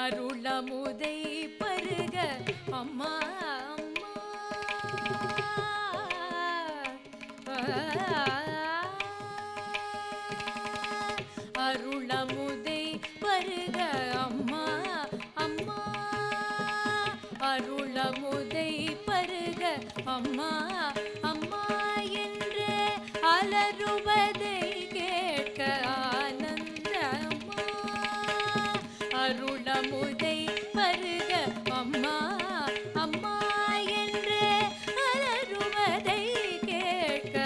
அருளமுதை பருக அம்மா அருளமுதை பருக அம்மா அம்மா அருளமுதை பருக அம்மா அம்மா என்று அலறுவதை கேட்க ஆனந்தம்மா அருளமுதை பருக அம்மா அம்மா என்று அலறுவதை கேட்க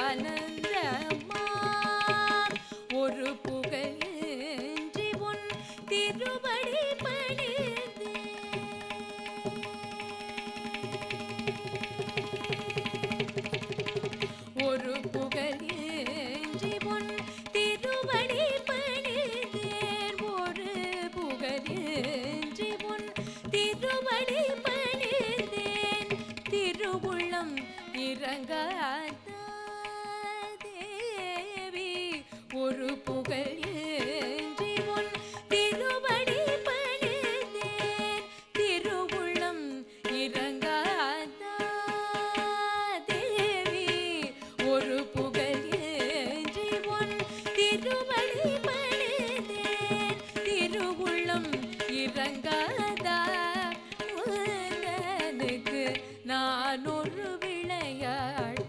ஆனந்தம்மா ஒரு புகழேந்தி உன் திருவடி பணிந்து ஒரு புகழேந்தி உன் திருவடி பணிந்தேன் ஒரு புகழேந்தி உன் திருவடி பணிந்தேன் திருவுள்ளம் இறங்காத தேவி ஒரு புகழேந்தி உன் திருவடி பணிந்தேன் திருவுள்ளம் இறங்காத தேவி ஒரு புகழேந்தி உன் திருவடி பணிந்தேன் திருவுள்ளம் இறங்காத உந்தனுக்கு நான் ஒரு விளையாடு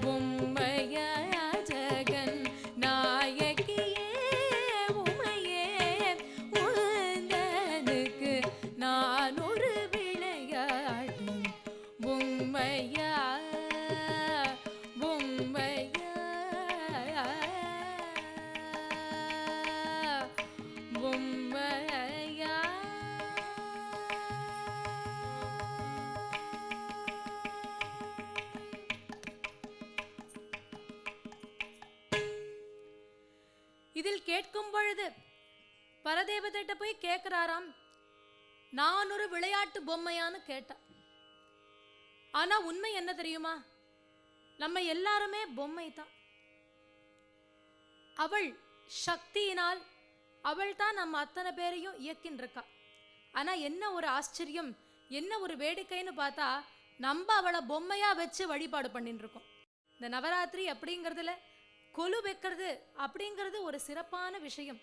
பொம்மையா ஜகன் நாயகியே உமையே உந்தனுக்கு நான் ஒரு விளையாடு பொம்மையா பொம்மையா பொம்மையா இதில் கேட்கும் பொழுது பரதேவதைட்ட போய் கேட்கிறாராம், நான் ஒரு விளையாட்டு பொம்மையான்னு கேட்டா. ஆனா உண்மை என்ன தெரியுமா? நம்ம எல்லாருமே பொம்மை தான். அவள் சக்தியினால் அவள் தான் நம்ம அத்தனை பேரையும் இயக்கின்றிருக்கா. ஆனா என்ன ஒரு ஆச்சரியம், என்ன ஒரு வேடிக்கைன்னு பார்த்தா, நம்ம அவளை பொம்மையா வச்சு வழிபாடு பண்ணிட்டு இருக்கோம். இந்த நவராத்திரி அப்படிங்கிறதுல கொலு வைக்கிறது அப்படிங்கிறது ஒரு சிறப்பான விஷயம்.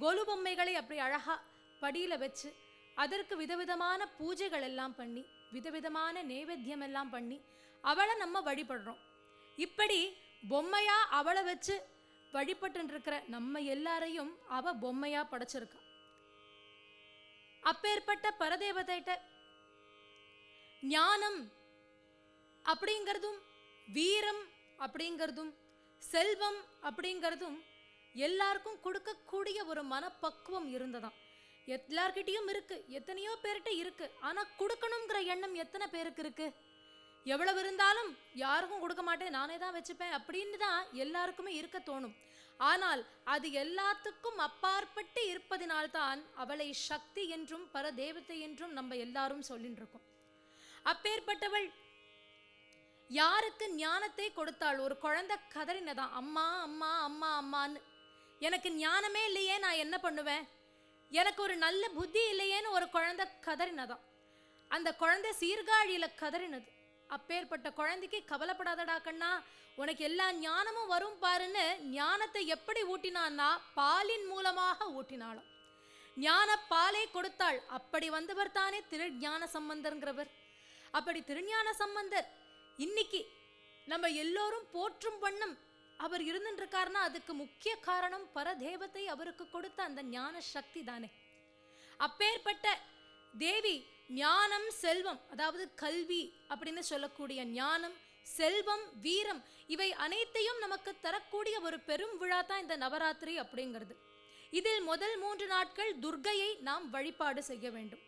கொலு பொம்மைகளை அப்படி அழகா படியில வச்சு அதற்கு விதவிதமான பூஜைகள் எல்லாம் பண்ணி விதவிதமான நைவேத்தியம் எல்லாம் பண்ணி அவளை நம்ம வழிபடுறோம். இப்படி பொம்மையா அவளை வச்சு வழிபட்டு இருக்கிற நம்ம எல்லாரையும் அவ பொம்மையா படைச்சிருக்கா. அப்பேற்பட்ட பரதேவதைட்ட ஞானம் அப்படிங்கிறதும் வீரம் அப்படிங்கிறதும் செல்வம் அப்படிங்கிறதும் எல்லாருக்கும் கொடுக்கக்கூடிய ஒரு மனப்பக்குவம் இருந்ததாம். எல்லார்கிட்டையும் இருக்கு, எத்தனையோ பேர்கிட்ட இருக்கு. ஆனா கொடுக்கணுங்கிற எண்ணம் எத்தனை பேருக்கு இருக்கு? எவ்வளவு இருந்தாலும் யாருக்கும் கொடுக்க மாட்டேன், நானே தான் வச்சுப்பேன் அப்படின்னு தான் எல்லாருக்குமே இருக்க தோணும். ஆனால் அது எல்லாத்துக்கும் அப்பாற்பட்டு இருப்பதினால்தான் அவளை சக்தி என்றும் பரதேவதை என்றும் நம்ம எல்லாரும் சொல்லிட்டு இருக்கோம். அப்பேற்பட்டவள் யாருக்கு ஞானத்தை கொடுத்தாள்? ஒரு குழந்தை கதறினதான், அம்மா அம்மா அம்மா அம்மான்னு. எனக்கு ஞானமே இல்லையே, நான் என்ன பண்ணுவேன்? எனக்கு ஒரு நல்ல புத்தி இல்லையேன்னு ஒரு குழந்தை கதறினதான். அந்த குழந்தை சீர்காழியில கதறினது. அப்பேற்பட்ட குழந்தைக்கு கவலைப்படாதடா கண்ணா, உனக்கு எல்லா ஞானமும் வரும் பாருன்னு ஞானத்தை எப்படி ஊட்டினான்னா பாலின் மூலமாக ஊட்டினாலும். ஞான பாலை கொடுத்தாள். அப்படி வந்தவர் தானே திருஞான சம்பந்தர்ங்கிறவர். அப்படி திருஞான சம்பந்தர் இன்னைக்கு நம்ம எல்லோரும் போற்றும் வண்ணம் அவர் இருந்துருக்காருன்னா அதுக்கு முக்கிய காரணம் பரதேவத்தை அவருக்கு கொடுத்த அந்த ஞான சக்தி தானே. அப்பேற்பட்ட தேவி ஞானம் செல்வம், அதாவது கல்வி அப்படின்னு சொல்லக்கூடிய ஞானம் செல்வம் வீரம் இவை அனைத்தையும் நமக்கு தரக்கூடிய ஒரு பெரும் விழா தான் இந்த நவராத்திரி அப்படிங்கிறது. இதில் முதல் 3 நாட்கள் துர்க்கையை நாம் வழிபாடு செய்ய வேண்டும்.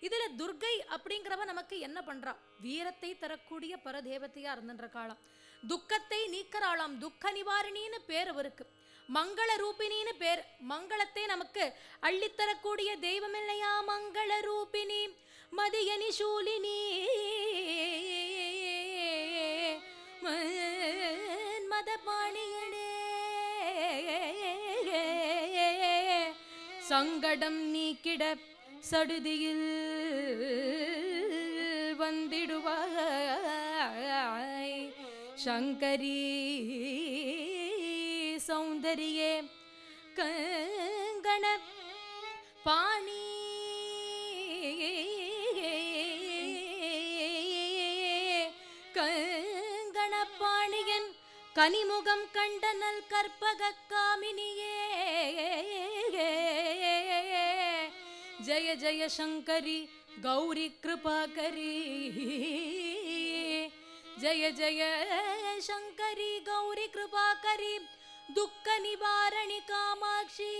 இதுல துர்க்கை அப்படிங்கிறவ நமக்கு என்ன பண்றா? வீரத்தை தரக்கூடிய பரதேவத்தையா இருந்துன்ற காலம். துக்கத்தை நீக்கறாளாம், துக்க நிவாரணின்னு பேர் அவருக்கு. மங்கள ரூபினின்னு பேர். மங்களத்தை நமக்கு அள்ளித்தரக்கூடிய தெய்வம் இல்லையா? மங்கள ரூபினி மதியனி சூலினி மதபாணியனே சங்கடம் நீக்கிட சடுதியில் வந்திடுவாய் சங்கரி சௌந்தரியே கங்கண பாணி கங்கணப்பாணியன் கனிமுகம் கண்டனல் கற்பக காமினியே ஜய ஜய சங்கரி கௌரி கிருபாகரி ஜய ஜய சங்கரி கௌரி கிருபாகரி துக்க நிவாரணி காமாட்சி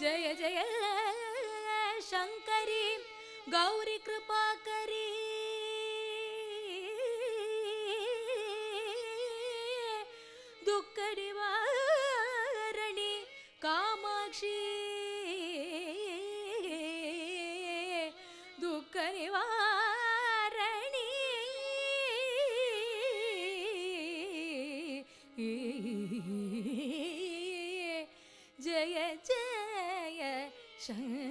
ஜய ஜய சங்கரி கௌரி கிருபாகரி துக்க நிவாரணி காமாட்சி துக்க நிவாரணி ஜய ஜய சங்கரி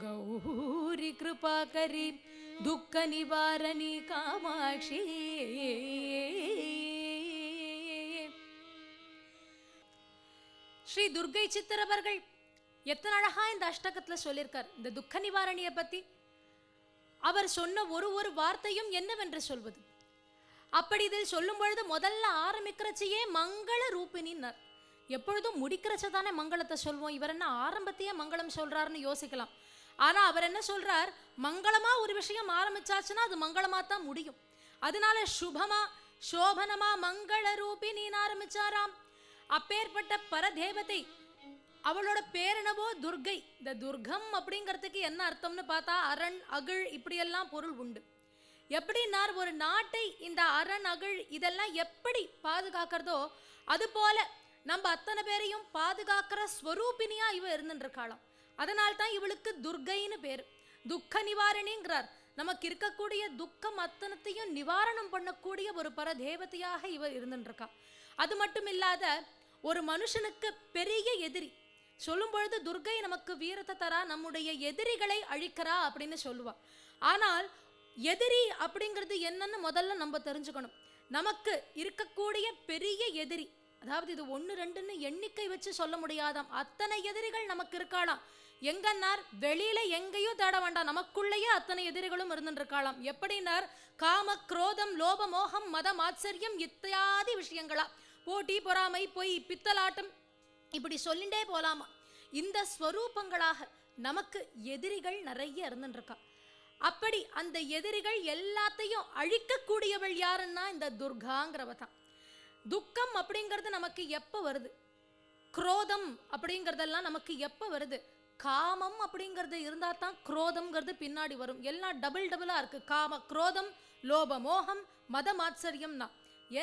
கௌரி கிருபாகரி துக்க நிவாரணி காமாட்சி. ஸ்ரீ துர்கை சித்தர் அவர்கள் எத்தனை அழகா இந்த அஷ்டகத்துல சொல்லியிருக்கார் இந்த துக்க நிவாரணிய பத்தி. அவர் சொன்ன ஒரு வார்த்தையும் என்னவென்று சொல்வது. அப்படி இதில் சொல்லும் பொழுது முதல்ல ஆரம்பிக்கிறச்சையே மங்கள ரூபினின்னார். எப்பொழுதும் முடிக்கிறச்சதானே மங்களத்தை சொல்வோம், இவர் என்ன ஆரம்பத்தையே மங்களம் சொல்றாருன்னு யோசிக்கலாம். ஆனா அவர் என்ன சொல்றார், மங்களமா ஒரு விஷயம் ஆரம்பிச்சாச்சுன்னா அது மங்களமா தான் முடியும். அதனால சுபமா சோபனமா மங்கள ரூபினின்னு ஆரம்பிச்சாராம். அப்பேற்பட்ட பரதேவதை, அவளோட பேரெனவோ துர்கை. இந்த துர்கம் அப்படிங்கிறதுக்கு என்ன அர்த்தம்னு பார்த்தா அரண் அகிழ் இப்படியெல்லாம் பொருள் உண்டு. எப்படின்னா ஒரு நாட்டை இந்த அரண் அகிழ் இதெல்லாம் எப்படி பாதுகாக்கிறதோ அது போல நம்ம அத்தனை பேரையும் பாதுகாக்கிற ஸ்வரூபினியா இவ இருந்துட்டு இருக்காளாம். அதனால்தான் இவளுக்கு துர்கைன்னு பேரு. துக்க நிவாரணிங்கிறார். நமக்கு இருக்கக்கூடிய துக்கம் அத்தனத்தையும் நிவாரணம் பண்ணக்கூடிய ஒரு பரதேவதையாக இவர் இருந்துட்டு இருக்கா. அது மட்டும் இல்லாத ஒரு மனுஷனுக்கு பெரிய எதிரி சொல்லும் பொழுது துர்கை நமக்கு வீரத்தை தரா, நம்முடைய எதிரிகளை அழிக்கிறா அப்படின்னு சொல்லுவா. ஆனால் எதிரி அப்படிங்கிறது என்னன்னு முதல்ல நம்ம தெரிஞ்சுக்கணும். நமக்கு இருக்கக்கூடிய பெரிய எதிரி, அதாவது இது 1 2ன்னு எண்ணிக்கை வச்சு சொல்ல முடியாதாம், அத்தனை எதிரிகள் நமக்கு இருக்காளாம். எங்கன்னார் வெளியில எங்கேயும் தேட வேண்டாம், நமக்குள்ளேயே அத்தனை எதிரிகளும் இருந்துட்டு இருக்காளாம். எப்படின்னார் காம குரோதம் லோப மோகம் மதம் ஆச்சரியம் இத்தியாதி விஷயங்களா, போட்டி பொறாமை பொய் பித்தலாட்டம் இப்படி சொல்லிண்டே போலாமா. இந்த ஸ்வரூபங்களாக நமக்கு எதிரிகள் நிறைய இருந்துட்டு இருக்கா. அப்படி அந்த எதிரிகள் எல்லாத்தையும் அழிக்கக்கூடியவள் யாருன்னா இந்த துர்காங்கிறவ தான். துக்கம் அப்படிங்கிறது நமக்கு எப்ப வருது, குரோதம் அப்படிங்கிறதெல்லாம் நமக்கு எப்ப வருது, காமம் அப்படிங்கிறது இருந்தா தான் குரோதம்ங்கிறது பின்னாடி வரும். எல்லாம் டபுளா இருக்கு, காம குரோதம் லோப மோகம் மதம் ஆச்சரியம்னா.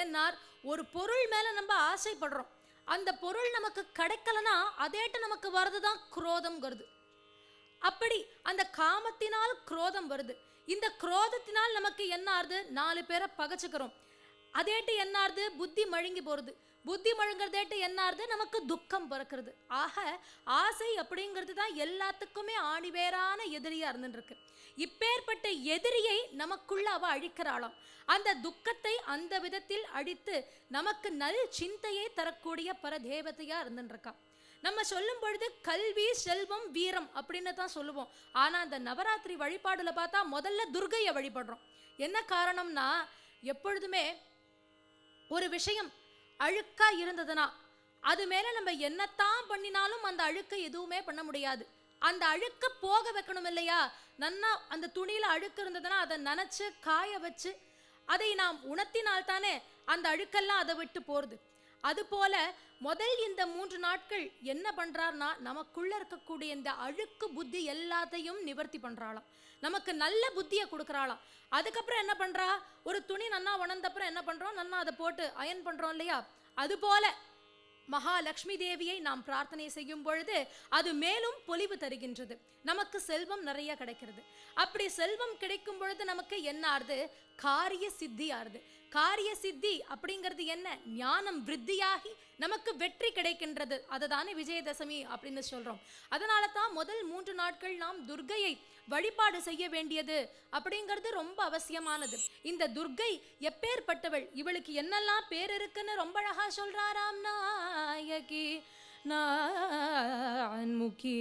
ஏன்னா ஒரு பொருள் மேல நம்ம ஆசைப்படுறோம், அந்த பொருள் நமக்கு கிடைக்கலனா அதேட்டு நமக்கு வருதுதான் குரோதம்ங்கிறது. அப்படி அந்த காமத்தினால் குரோதம் வருது. இந்த குரோதத்தினால் நமக்கு என்ன ஆறுது, 4 பேரை பகைச்சுக்கிறோம். அதேட்டு என்ன ஆறுது, புத்தி மழுங்கி போறது. புத்தி மழுங்கிறதேட்டு என்ன ஆறுது, நமக்கு துக்கம் பிறக்கிறது. ஆக ஆசை அப்படிங்கிறது தான் எல்லாத்துக்குமே ஆணிவேரான எதிரியா இருந்துட்டு இருக்கு. இப்பேற்பட்ட எதிரியை நமக்குள்ள அவ அழிக்கிறாளாம். அந்த துக்கத்தை அந்த விதத்தில் அழித்து நமக்கு நல் சிந்தையை தரக்கூடிய பரதேவதையா இருந்துட்டு இருக்கா. நம்ம சொல்லும் பொழுது கல்வி செல்வம் வீரம் அப்படின்னு தான் சொல்லுவோம். ஆனா அந்த நவராத்திரி வழிபாடுல பார்த்தா முதல்ல துர்கையை வழிபடுறோம். என்ன காரணம்னா, எப்பொழுதுமே ஒரு விஷயம் அழுக்கா இருந்ததுன்னா அது மேல நம்ம என்னத்தான் பண்ணினாலும் அந்த அழுக்கை எதுவுமே பண்ண முடியாது. அந்த அழுக்க போக வைக்கணும் இல்லையா. நன்னா அந்த துணியில அழுக்கு இருந்ததுன்னா அதை நனைச்சு காய வச்சு அதை நாம் உணர்த்தினால் தானே அந்த அழுக்கெல்லாம் அதை விட்டு போறது. அது போல முதல் இந்த 3 நாட்கள் என்ன பண்றார்னா, நமக்குள்ள இருக்கக்கூடிய இந்த அழுக்கு புத்தி எல்லாத்தையும் நிவர்த்தி பண்றாளாம், நமக்கு நல்ல புத்தியை கொடுக்கறாளாம். அதுக்கப்புறம் என்ன பண்றா, ஒரு துணி நன்னா உணர்ந்தப்புறம் என்ன பண்றோம், நன்னா அதை போட்டு அயன் பண்றோம் இல்லையா. அது போல மகாலட்சுமி தேவியை நாம் பிரார்த்தனை செய்யும் பொழுது அது மேலும் பொலிவு தருகின்றது, நமக்கு செல்வம் நிறைய கிடைக்கிறது. அப்படி செல்வம் கிடைக்கும் பொழுது நமக்கு என்ன ஆறுது, காரிய சித்தி ஆறுது. காரிய சித்தி அப்படிங்கிறது என்ன? ஞானம் விருத்தியாகி நமக்கு வெற்றி கிடைக்கின்றது. அதுதானே விஜயதசமி அப்படின்னு சொல்றோம். அதனால தான் முதல் 3 நாட்கள் நாம் துர்க்கையை வழிபாடு செய்ய வேண்டியது அப்படிங்கிறது ரொம்ப அவசியமானது. இந்த துர்க்கை எப்பேற்பட்டவள், இவளுக்கு என்னெல்லாம் பேர் இருக்குன்னு ரொம்ப அழகா சொல்றாராம். நாயகி நான்முகி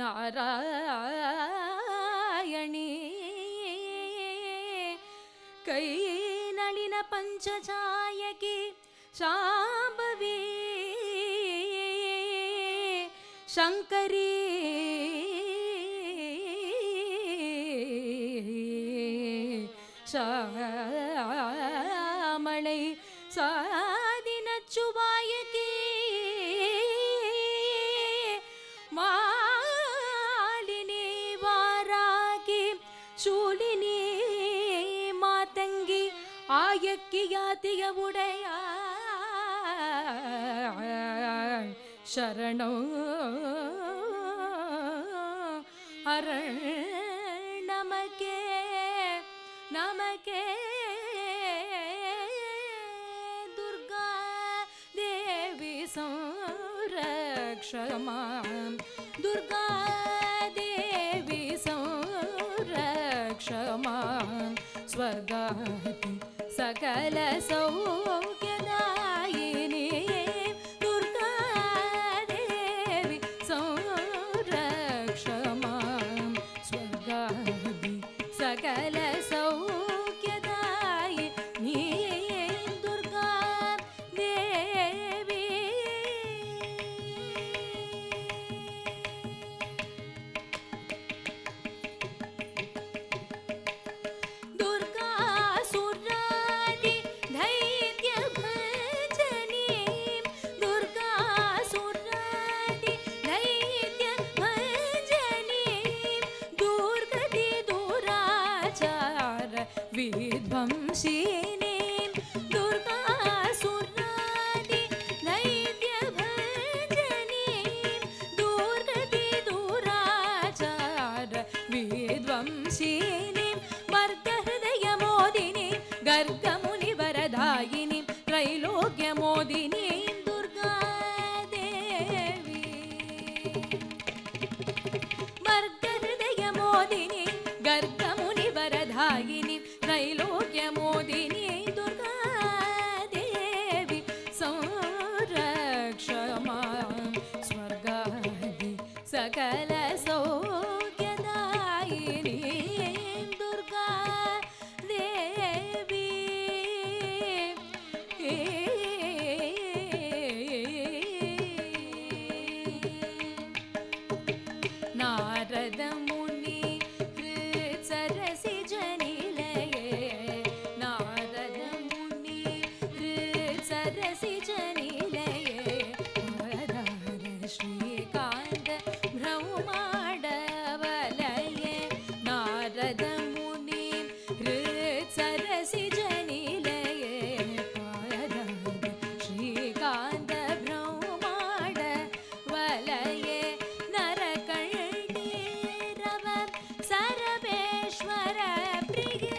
நாராயணி கை நளின பஞ்சஜாயகி சாம்பவி சங்கரி சாமளை சாதின சுபாயகி மாலினி வாராகி சூலினி மாதங்கி ஆயக்கியாத்திய உடைய சரணம் அரண் நமக்கே நமக்கே துர்கா தேவி संरक्षमां दुर्गा देवी संरक्षमां स्वर्गादि सकल सौख्यदायिनी दुर्गा देवी संरक्षमां स्वर्गादि सकल सौख्यदायिनी दुर्गा देवी दुर्गासुरादि दैत्यभञ्जनीं दुर्गासुरादि दैत्यभञ्जनीं दुर्गति दुराचार विध्वंसिनीं दुर्गासुरादि दैत्यभञ्जनीं दुर्गति दुराचार विध्वंसिनीं वर्गहृदयमोदिनीं गर्गमुनिवरदायिनीं त्रैलोक्यमोदिनीं दुर्गा देवी वर्गहृदयमोदिनीं गर्गमुनिवरदायिनीं त्रैलोक्यमोदिनीं दुर्गा देवी संरक्षमां स्वर्गादि सकल सौख्यदायिनीं दुर्गा देवी नारद मुनि सरसिजनिलये नारद मुनि सरसिजनिलये वरदार श्रीकान्त ब्रह्माण्डवलये नारद मुनि सरसिजनिलये वरदार श्रीकान्त ब्रह्माण्डवलये नरकण्ठीरव सरवेश्वर प्रिये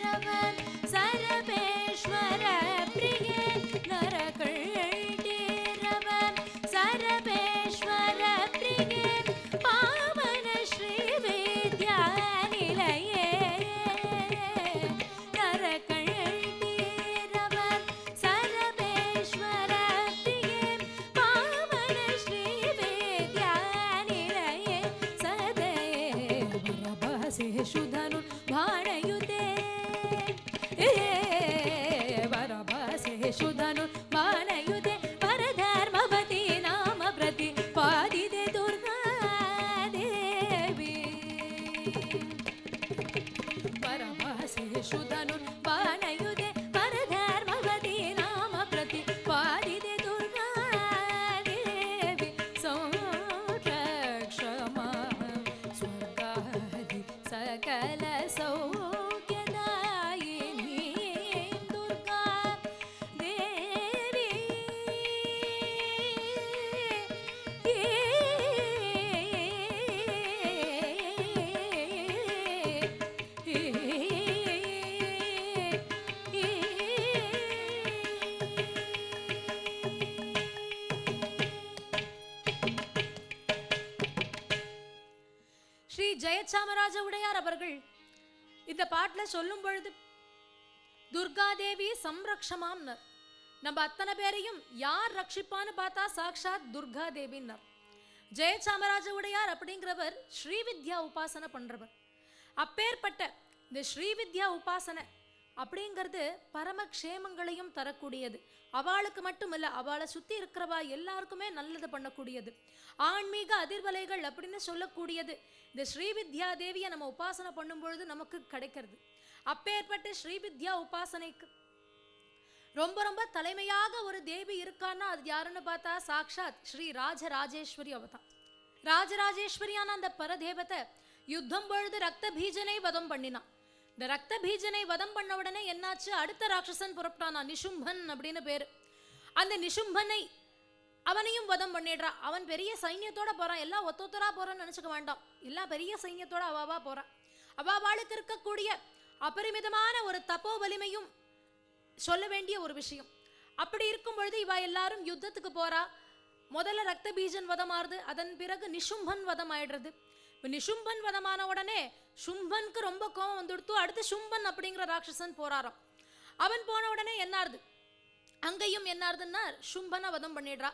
नरकण्ठीरव सरवेश्वर प्रिये नरकण्ठीरव सरवेश्वर प्रिये पावन श्री विद्यानिलये नरकण्ठीरव सरवेश्वर प्रिये पावन श्री विद्यानिलये सदैव वरभसेषु धनुर्बाणयुते वरभसेषु धनुर्बाणयुते परधर्मवती नाम प्रतिपादिते दुर्गा देवी वरभसेषु धनुर्बाणयुते परधर्मवती नाम प्रतिपादिते दुर्गा देवी संरक्षमां स्वर्गादि सकल ஜெயச்சாமராஜ உடையார் அவர்கள் இந்த பாட்டுல சொல்லும் பொழுது துர்காதேவி சம்ரக்ஷமாம்னர். நம்ம அத்தனை பேரையும் யார் ரட்சிப்பான்னு பார்த்தா சாக்ஷாத் துர்காதேவின்னர். ஜெயச்சாமராஜ உடையார் அப்படிங்கிறவர் ஸ்ரீவித்யா உபாசனை பண்றவர். அப்பேற்பட்ட இந்த ஸ்ரீவித்யா உபாசனை அப்படிங்கிறது பரமக்ஷேமங்களையும் தரக்கூடியது. அவளுக்கு மட்டும் இல்ல, அவளை சுத்தி இருக்கிறவா எல்லாருக்குமே நல்லது பண்ணக்கூடியது. ஆன்மீக அதிர்வலைகள் அப்படின்னு சொல்லக்கூடியது இந்த ஸ்ரீவித்யா தேவியை நம்ம உபாசனை பண்ணும் பொழுது நமக்கு கிடைக்கிறது. அப்பேற்பட்ட ஸ்ரீவித்யா உபாசனைக்கு ரொம்ப ரொம்ப தலைமையாக ஒரு தேவி இருக்கான்னா அது யாருன்னு பார்த்தா சாக்ஷாத் ஸ்ரீ ராஜராஜேஸ்வரி அவதான். ராஜராஜேஸ்வரியான அந்த பரதேவத்தை யுத்தம் பொழுது ரக்த பீஜனை வதம் பண்ணினான். இந்த ரக்த பீஜனை வதம் பண்ண உடனே என்னாச்சு, அடுத்த ராட்சசன் புறப்பட்டானா, நிஷும்பன் அப்படின்னு பேரு. அந்த நிஷும்பனை அவனையும் வதம் பண்ணிடுறா. அவன் பெரிய சைன்யத்தோட போறான். எல்லாம் ஒத்தொத்தரா போறான்னு நினைச்சுக்க வேண்டாம், எல்லாம் பெரிய சைன்யத்தோட அவாவா போறான். அவாவாளுக்கு இருக்கக்கூடிய அபரிமிதமான ஒரு தப்போ வலிமையும் சொல்ல வேண்டிய ஒரு விஷயம். அப்படி இருக்கும் பொழுது இவா எல்லாரும் யுத்தத்துக்கு போறா. முதல்ல ரக்த பீஜன் வதமாறுது, அதன் பிறகு நிஷும்பன் வதம் ஆயிடுறது. நிஷும்பன் வதமான உடனே சும்பனுக்கு ரொம்ப கோபம் வந்துடுத்து. அடுத்து சும்பன் அப்படிங்கிற ராட்சசன் போறாராம். அவன் போன உடனே என்னாருது, அங்கேயும் என்னாருதுன்னா சும்பனை வதம் பண்ணிடுறா.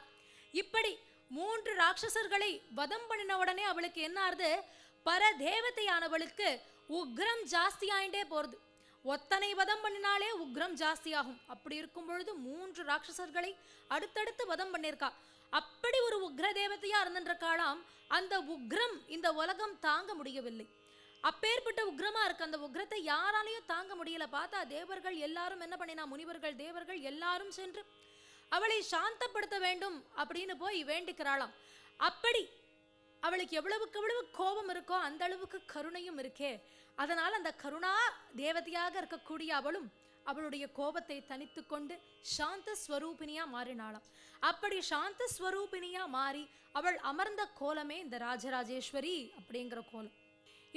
இப்படி 3 ராட்சசர்களை வதம் பண்ணின உடனே அவளுக்கு என்னாருது, பரதேவதையானவளுக்கு உக்ரம் ஜாஸ்தி ஆயிண்டே போறது. ஒத்தனை வதம் பண்ணினாலே உக்ரம் ஜாஸ்தி ஆகும். அப்படி இருக்கும் பொழுது 3 ராட்சசர்களை அடுத்தடுத்து வதம் பண்ணிருக்கா. அப்படி ஒரு உக்ர தேவதையா இருந்துன்ற காலம் அந்த உக்ரம் இந்த உலகம் தாங்க முடியவில்லை. அப்பேற்பட்ட உக்ரமா இருக்கு. அந்த உக்ரத்தை யாராலையும் தாங்க முடியல. பார்த்தா தேவர்கள் எல்லாரும் என்ன பண்ணினா, முனிவர்கள் தேவர்கள் எல்லாரும் சென்று அவளை சாந்தப்படுத்த வேண்டும் அப்படின்னு போய் வேண்டிக்கிறாளாம். அப்படி அவளுக்கு எவ்வளவுக்கு எவ்வளவு கோபம் இருக்கோ அந்த அளவுக்கு கருணையும் இருக்கே. அதனால் அந்த கருணா தேவதையாக இருக்கக்கூடிய அவளும் அவளுடைய கோபத்தை தனித்து கொண்டு சாந்த ஸ்வரூபினியா மாறினாளாம். அப்படி சாந்த ஸ்வரூபினியா மாறி அவள் அமர்ந்த கோலமே இந்த ராஜராஜேஸ்வரி அப்படிங்கிற கோலம்.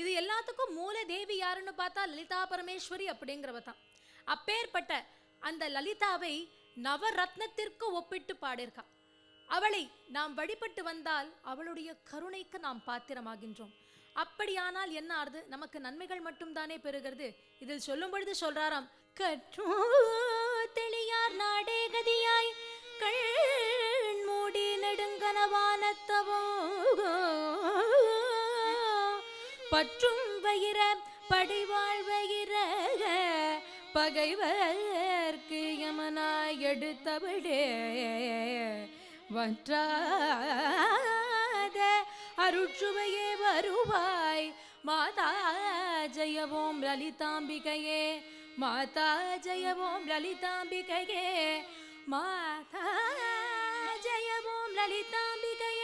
இது எல்லாத்துக்கும் மூல தேவி யாருன்னு பார்த்தா லலிதா பரமேஸ்வரி அப்படிங்கிறவ தான். அப்பேற்பட்ட அந்த லலிதாவை நவரத்னத்திற்கு ஒப்பிட்டு பாடியிருக்கா. அவளை நாம் வழிபட்டு வந்தால் அவளுடைய கருணைக்கு நாம் பாத்திரமாகின்றோம். அப்படியானால் என்ன ஆறுது, நமக்கு நன்மைகள் மட்டும் தானே பெறுகிறது. இதில் சொல்லும் பொழுது சொல்றாராம், கற்றோ தெளியார் நாடே கதியாய் கண் மூடி நெடுங்கனவானத்தவோ பற்றும் வயிற படைவாழ்வயிற பகைவர்க்கு யமனாய் எடுத்தவளே வற்றாத அருட்சுவையே வருவாய் மாதா ஜெயவோம் லலிதாம்பிகையே, மாதா ஜெயவோம் லலிதாம்பிகையே, மாதா ஜெயவோம் லலிதாம்பிகையே.